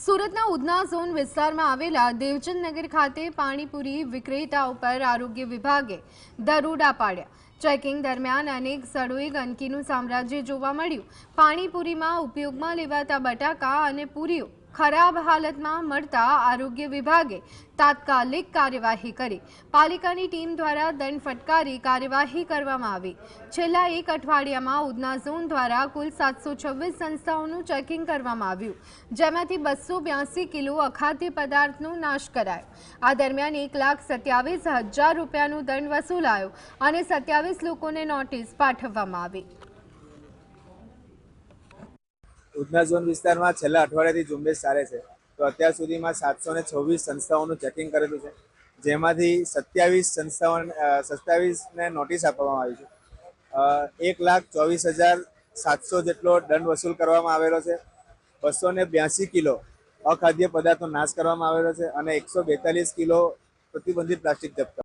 સુરતના ઉધના ઝોન વિસ્તારમાં આવેલા દેવચંદ નગર ખાતે પાણીપુરી વિક્રેતાઓ પર આરોગ્ય વિભાગે દરોડા પાડ્યા। ચેકિંગ દરમિયાન અનેક સ્થળોએ ગંદકીનું સામ્રાજ્ય જોવા મળ્યું। પાણીપુરીમાં ઉપયોગમાં લેવાતા બટાકા અને પૂરીઓ ખરાબ હાલતમાં મળતા આરોગ્ય વિભાગે તાત્કાલિક કાર્યવાહી કરી। પાલિકાની ટીમ દ્વારા દંડ ફટકારી કાર્યવાહી કરવામાં આવી। છેલ્લા એક અઠવાડિયામાં ઉધના ઝોન દ્વારા કુલ 726 સંસ્થાઓનું ચેકિંગ કરવામાં આવ્યું, જેમાંથી 282 કિલો અખાદ્ય પદાર્થનો નાશ કરાયો। આ દરમિયાન 1,27,000 રૂપિયાનો દંડ વસૂલાયો અને 27 લોકોને નોટિસ પાઠવવામાં આવી। ઉધના ઝોન વિસ્તારમાં છેલ્લા અઠવાડિયાથી ઝુંબેશ ચાલે છે, તો અત્યાર સુધીમાં 726 સંસ્થાઓનું ચેકિંગ કરેલું છે, જેમાંથી 27ને નોટિસ આપવામાં આવી છે। 1,24,700 જેટલો દંડ વસૂલ કરવામાં આવેલો છે। 282 કિલો અખાદ્ય પદાર્થનો નાશ કરવામાં આવેલો છે અને 142 કિલો પ્રતિબંધિત પ્લાસ્ટિક જપ્ત